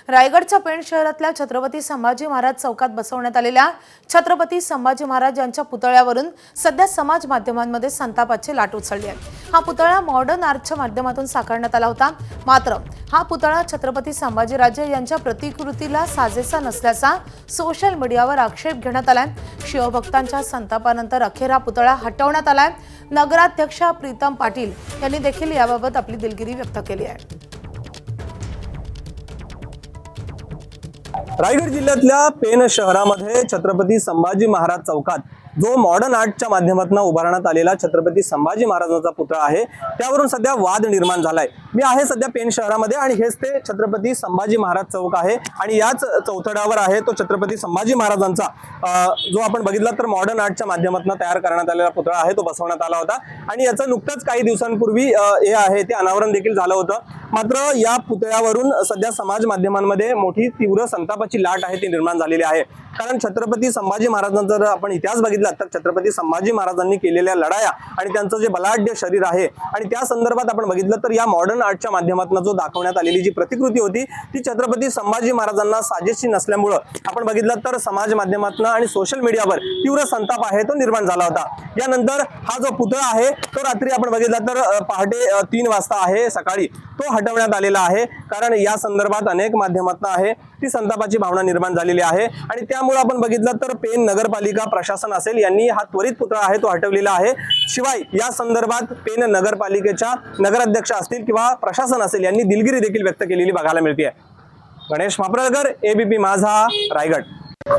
रायगडच्या पेण शहरातल्या छत्रपती संभाजी महाराज चौकात बसवण्यात आलेल्या छत्रपती संभाजी महाराज यांच्या पुतळ्यावरून सध्या समाज माध्यमांमध्ये संतापाची लाट उसळली आहे। हा पुतळा मॉडर्न आर्टच्या माध्यमातून साकारण्यात आला होता। मात्र हा पुतळा छत्रपती संभाजीराजे यांच्या प्रतिकृतीला साजेसा नसल्याचा सोशल मीडियावर आक्षेप घेण्यात आलाय। शिवभक्तांच्या संतापानंतर अखेर हा पुतळा हटवण्यात आलाय। नगराध्यक्ष प्रीतम पाटील यांनी देखील याबाबत आपली दिलगिरी व्यक्त केली आहे। रायगड जिल्ह्यातल्या पेण शहरामध्ये छत्रपती संभाजी महाराज चौकात जो मॉडर्न आर्टच्या माध्यमातून उभारण्यात आलेला छत्रपती संभाजी महाराजांचा पुतळा आहे, त्यावरून सध्या वाद निर्माण झालाय। मी आहे सध्या पेण शहरामध्ये आणि हेच ते छत्रपती संभाजी महाराज चौक आहे आणि याच चौथड्यावर आहे तो छत्रपती संभाजी महाराजांचा जो आपण बघितला तर मॉडर्न आर्टच्या माध्यमातून तयार करण्यात आलेला पुतळा आहे, तो बसवण्यात आला होता आणि याचं नुकतंच काही दिवसांपूर्वी हे आहे ते अनावरण देखील झालं होतं। मात्र या पुतळ्यावरून सध्या समाज माध्यमांमध्ये मोठी तीव्र संतापाची लाट आहे ती निर्माण झालेली आहे। कारण छत्रपती संभाजी महाराजांचा जर आपण इतिहास बघितला तर छत्रपती संभाजी महाराजांनी केलेल्या लढाया आणि त्यांचं जे बलाढ्य शरीर आहे आणि त्या संदर्भात आपण बघितलं तर या मॉडर्न आर्टच्या माध्यमातून जो दाखवण्यात आलेली जी प्रतिकृती होती ती छत्रपती संभाजी महाराजांना साजेशी नसल्यामुळे आपण बघितलं तर समाज माध्यमातून आणि सोशल मीडियावर तीव्र संताप आहे तो निर्माण झाला होता। यानंतर हा जो पुतळा आहे तो रात्री आपण बघितला तर पहाटे 3 वाजता आहे सकाळी तो हटवण्यात आलेला आहे। कारण या संदर्भात अनेक माध्यमातून आहे ती संतापाची भावना निर्माण झालेली आहे आणि त्यामुळे आपण बघितलं तर पेण नगरपालिका प्रशासन असेल यांनी हा त्वरित पुतळा आहे तो हटवलेला आहे। शिवाय या संदर्भात पेण नगरपालिकेच्या नगराध्यक्ष असतील किंवा प्रशासन असेल यांनी दिलगिरी देखील व्यक्त केलेली बघायला मिळते। गणेश मापरळकर, एबीपी माझा, रायगड।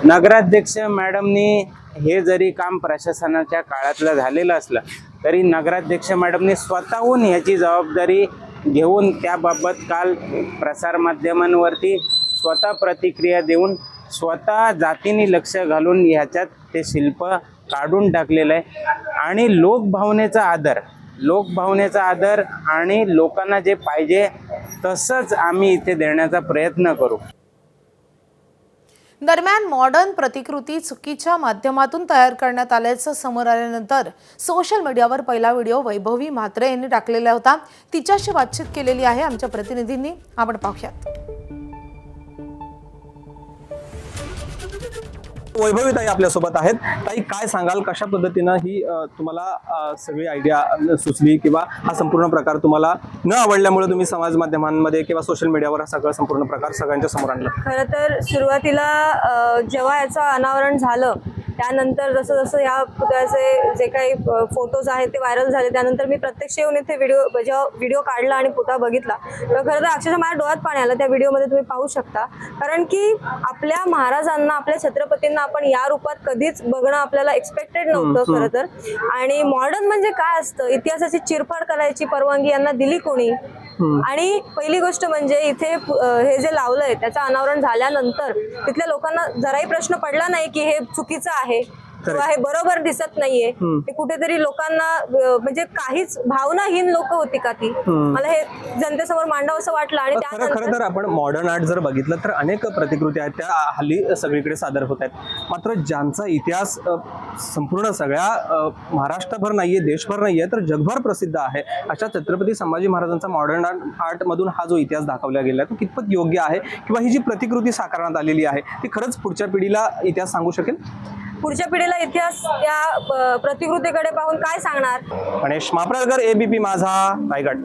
नगराध्यक्ष मॅडमनी हे जरी काम प्रशासनाच्या काळातलं झालेलं असलं तरी नगराध्यक्ष मॅडमनी स्वतःहून याची जबाबदारी घेऊन त्याबाबत काल प्रसारमाध्यमांवरती स्वतः प्रतिक्रिया देऊन स्वतः जातीने लक्ष घालून ह्याच्यात ते शिल्प काढून टाकलेलं आहे आणि लोकभावनेचा आदर आणि लोकांना जे पाहिजे तसंच आम्ही इथे देण्याचा प्रयत्न करू। दरम्यान मॉडर्न प्रतिकृती चुकीच्या माध्यमातून तयार करण्यात आल्याचं समोर आल्यानंतर सोशल मीडियावर पहिला व्हिडिओ वैभवी म्हात्रे यांनी टाकलेला होता। तिच्याशी बातचीत केलेली आहे आमच्या प्रतिनिधींनी, आपण पाहूयात। वैभवी ताई आपल्या सोबत आहेत। ताई, काय सांगाल, कशा पद्धतीने ही तुम्हाला सगळी आयडिया सुचली किंवा हा संपूर्ण प्रकार तुम्हाला न आवडल्यामुळे तुम्ही समाज माध्यमांमध्ये किंवा सोशल मीडियावर हा सगळा संपूर्ण प्रकार सगळ्यांच्या समोर आणला? खरं तर सुरुवातीला जेव्हा याचं अनावरण झालं त्यानंतर जसं जसं ह्या पुतळ्याचे जे काही फोटोज आहेत ते व्हायरल झाले त्यानंतर मी प्रत्यक्ष येऊन इथे व्हिडिओ काढला आणि पुतळा बघितला तर खरं तर अक्षरशः माझ्या डोळ्यात पाणी आलं। त्या व्हिडिओमध्ये तुम्ही पाहू शकता, कारण की आपल्या महाराजांना, आपल्या छत्रपतींना आपण या रूपात कधीच बघणं आपल्याला एक्सपेक्टेड नव्हतं खरं तर। आणि मॉडर्न म्हणजे काय असतं, इतिहासाची चिरफाड करायची परवानगी यांना दिली कोणी? आणि पहिली गोष्ट म्हणजे इथे हे जे लावलंय त्याचं अनावरण झाल्यानंतर तिथल्या लोकांना जराही प्रश्न पडला नाही की हे चुकीचं आहे किंवा हे बरोबर दिसत नाहीये। ते कुठेतरी लोकांना म्हणजे काहीच भावनाहीन लोक होती का ती, मला हे जनतेसमोर मांडावं असं वाटलं। आणि खरं तर आपण मॉडर्न आर्ट जर बघितलं तर अनेक प्रतिकृती आहेत त्या हल्ली सगळीकडे सादर होत आहेत। मात्र ज्यांचा इतिहास संपूर्ण सगळ्या महाराष्ट्रभर नाहीये, देशभर नाहीये तर जगभर प्रसिद्ध आहे अशा छत्रपती संभाजी महाराजांचा मॉडर्न आर्ट मधून हा जो इतिहास दाखवला गेला तो कितपत योग्य आहे किंवा ही जी प्रतिकृती साकारण्यात आलेली आहे ती खरंच पुढच्या पिढीला इतिहास सांगू शकेल? पुढच्या पिढीला इतिहास या प्रतिकृतीकडे पाहून काय सांगणार? गणेश मापरळकर, एबीपी माझा, रायगड।